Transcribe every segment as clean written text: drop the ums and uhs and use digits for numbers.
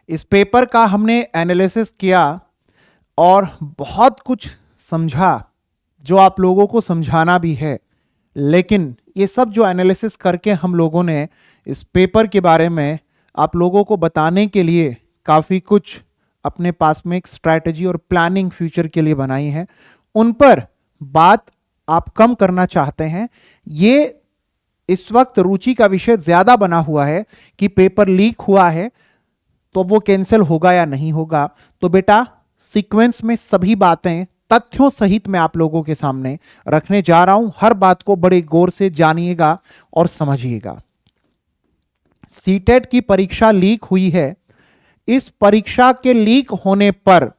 इस पेपर का हमने एनालिसिस किया और बहुत कुछ समझा जो आप लोगों को समझाना भी है, लेकिन ये सब जो एनालिसिस करके हम लोगों ने इस पेपर के बारे में आप लोगों को बताने के लिए काफ़ी कुछ अपने पास में एक स्ट्रैटेजी और प्लानिंग फ्यूचर के लिए बनाई है, उन पर बात आप कम करना चाहते हैं। ये इस वक्त रुचि का विषय ज्यादा बना हुआ है कि पेपर लीक हुआ है तो वो कैंसिल होगा या नहीं होगा। तो बेटा सीक्वेंस में सभी बातें तथ्यों सहित मैं आप लोगों के सामने रखने जा रहा हूं। हर बात को बड़े गौर से जानिएगा और समझिएगा। सीटेट की परीक्षा लीक हुई है। इस परीक्षा के लीक होने पर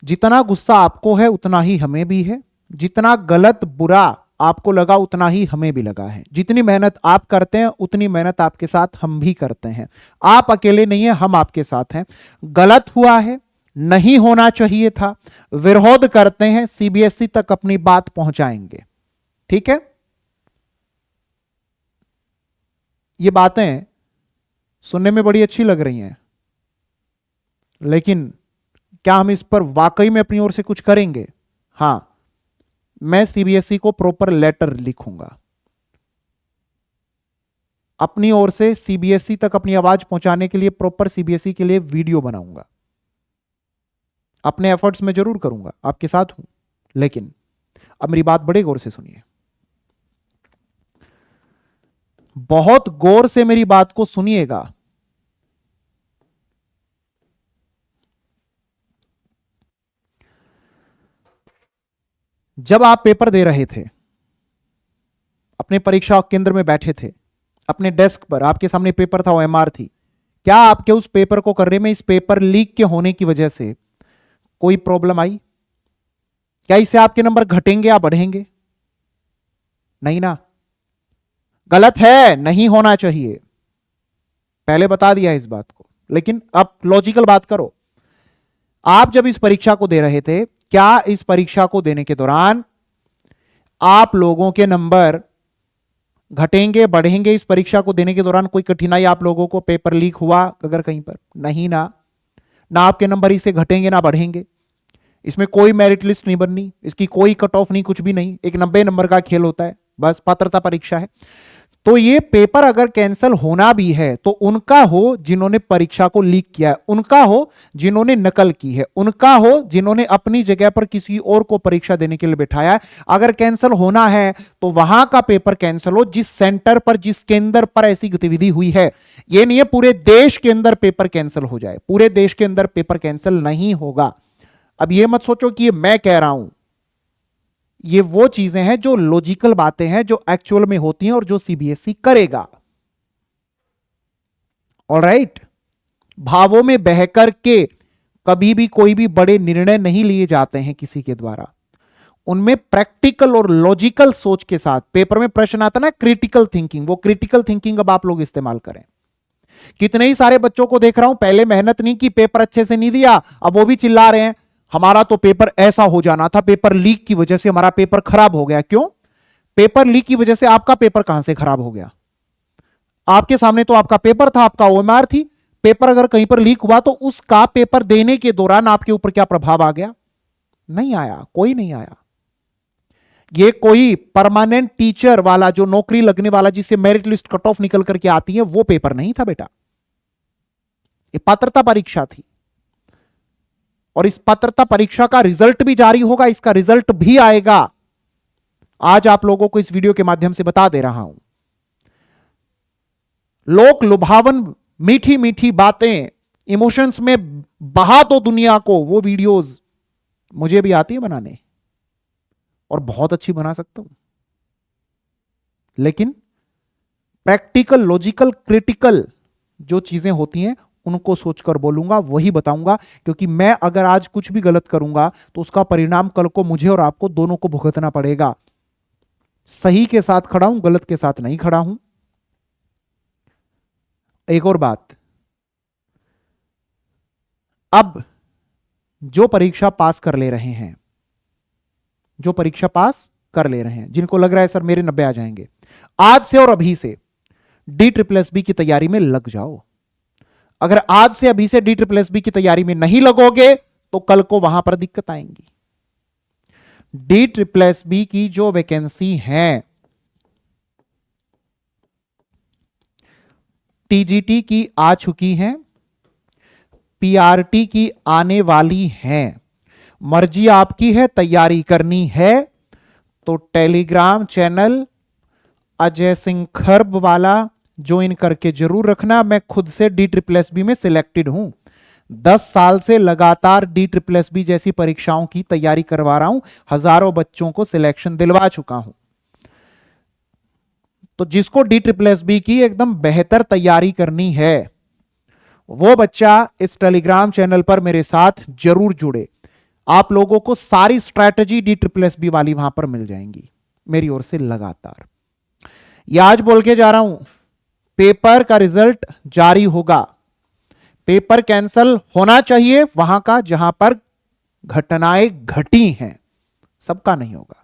जितना गुस्सा आपको है उतना ही हमें भी है, जितना गलत बुरा आपको लगा उतना ही हमें भी लगा है। जितनी मेहनत आप करते हैं उतनी मेहनत आपके साथ हम भी करते हैं। आप अकेले नहीं है, हम आपके साथ हैं। गलत हुआ है, नहीं होना चाहिए था, विरोध करते हैं, सीबीएसई तक अपनी बात पहुंचाएंगे। ठीक है, ये बातें सुनने में बड़ी अच्छी लग रही हैं, लेकिन क्या हम इस पर वाकई में अपनी ओर से कुछ करेंगे? हां, मैं सीबीएसई को प्रॉपर लेटर लिखूंगा, अपनी ओर से सीबीएसई तक अपनी आवाज पहुंचाने के लिए प्रॉपर सीबीएसई के लिए वीडियो बनाऊंगा। अपने एफर्ट्स में जरूर करूंगा, आपके साथ हूं, लेकिन अब मेरी बात बड़े गौर से सुनिए। बहुत गौर से मेरी बात को सुनिएगा। जब आप पेपर दे रहे थे, अपने परीक्षा केंद्र में बैठे थे, अपने डेस्क पर आपके सामने पेपर था, ओएमआर थी, क्या आपके उस पेपर को करने में इस पेपर लीक के होने की वजह से कोई प्रॉब्लम आई? क्या इससे आपके नंबर घटेंगे या बढ़ेंगे? नहीं ना। गलत है, नहीं होना चाहिए, पहले बता दिया इस बात को। लेकिन अब लॉजिकल बात करो। आप जब इस परीक्षा को दे रहे थे, क्या इस परीक्षा को देने के दौरान आप लोगों के नंबर घटेंगे, बढ़ेंगे? इस परीक्षा को देने के दौरान कोई कठिनाई आप लोगों को, पेपर लीक हुआ अगर कहीं पर? नहीं ना। ना आपके नंबर इससे घटेंगे ना बढ़ेंगे। इसमें कोई मेरिट लिस्ट नहीं बननी, इसकी कोई कट ऑफ नहीं, कुछ भी नहीं। एक 90 नंबर का खेल होता है, बस पात्रता परीक्षा है। तो ये पेपर अगर कैंसिल होना भी है तो उनका हो जिन्होंने परीक्षा को लीक किया है, उनका हो जिन्होंने नकल की है, उनका हो जिन्होंने अपनी जगह पर किसी और को परीक्षा देने के लिए बिठाया है। अगर कैंसिल होना है तो वहां का पेपर कैंसिल हो जिस सेंटर पर, जिस केंद्र पर ऐसी गतिविधि हुई है। यह नहीं है पूरे देश के अंदर पेपर कैंसिल हो जाए, पूरे देश के अंदर पेपर कैंसिल नहीं होगा। अब यह मत सोचो कि ये मैं कह रहा हूं, ये वो चीजें हैं जो लॉजिकल बातें हैं, जो एक्चुअल में होती हैं और जो सीबीएसई करेगा। ऑलराइट, भावों में बहकर के कभी भी कोई भी बड़े निर्णय नहीं लिए जाते हैं किसी के द्वारा। उनमें प्रैक्टिकल और लॉजिकल सोच के साथ, पेपर में प्रश्न आता ना क्रिटिकल थिंकिंग, वो क्रिटिकल थिंकिंग अब आप लोग इस्तेमाल करें। कितने ही सारे बच्चों को देख रहा हूं, पहले मेहनत नहीं की, पेपर अच्छे से नहीं दिया, अब वो भी चिल्ला रहे हैं हमारा तो पेपर ऐसा हो जाना था, पेपर लीक की वजह से हमारा पेपर खराब हो गया। क्यों? पेपर लीक की वजह से आपका पेपर कहां से खराब हो गया? आपके सामने तो आपका पेपर था, आपका ओएमआर थी। पेपर अगर कहीं पर लीक हुआ तो उसका पेपर देने के दौरान आपके ऊपर क्या प्रभाव आ गया? नहीं आया, कोई नहीं आया। ये कोई परमानेंट टीचर वाला, जो नौकरी लगने वाला, जिससे मेरिट लिस्ट कट ऑफ निकल करके आती है, वो पेपर नहीं था बेटा। ये पात्रता परीक्षा थी और इस पात्रता परीक्षा का रिजल्ट भी जारी होगा, इसका रिजल्ट भी आएगा। आज आप लोगों को इस वीडियो के माध्यम से बता दे रहा हूं। लोक लुभावन मीठी मीठी बातें इमोशंस में बहा दो दुनिया को, वो वीडियोस मुझे भी आती है बनाने और बहुत अच्छी बना सकता हूं, लेकिन प्रैक्टिकल, लॉजिकल, क्रिटिकल जो चीजें होती हैं उनको सोचकर बोलूंगा, वही बताऊंगा। क्योंकि मैं अगर आज कुछ भी गलत करूंगा तो उसका परिणाम कल को मुझे और आपको दोनों को भुगतना पड़ेगा। सही के साथ खड़ा हूं, गलत के साथ नहीं खड़ा हूं। एक और बात, अब जो परीक्षा पास कर ले रहे हैं, जो परीक्षा पास कर ले रहे हैं, जिनको लग रहा है सर मेरे 90 आ जाएंगे, आज से और अभी से DSSB की तैयारी में लग जाओ। अगर आज से अभी से DSSB की तैयारी में नहीं लगोगे तो कल को वहां पर दिक्कत आएंगी। DSSB की जो वैकेंसी है, TGT की आ चुकी है, PRT की आने वाली है। मर्जी आपकी है, तैयारी करनी है तो टेलीग्राम चैनल अजय सिंह खर्ब वाला ज्वाइन करके जरूर रखना। मैं खुद से DSSB में सिलेक्टेड हूं, 10 साल से लगातार DSSB जैसी परीक्षाओं की तैयारी करवा रहा हूं, हजारों बच्चों को सिलेक्शन दिलवा चुका हूं। तो जिसको DSSB की एकदम बेहतर तैयारी करनी है वो बच्चा इस टेलीग्राम चैनल पर मेरे साथ जरूर जुड़े। आप लोगों को सारी स्ट्रैटेजी DSSB वाली वहां पर मिल जाएंगी मेरी ओर से लगातार। यह आज बोल के जा रहा हूं, पेपर का रिजल्ट जारी होगा। पेपर कैंसिल होना चाहिए वहां का जहां पर घटनाएं घटी हैं, सबका नहीं होगा।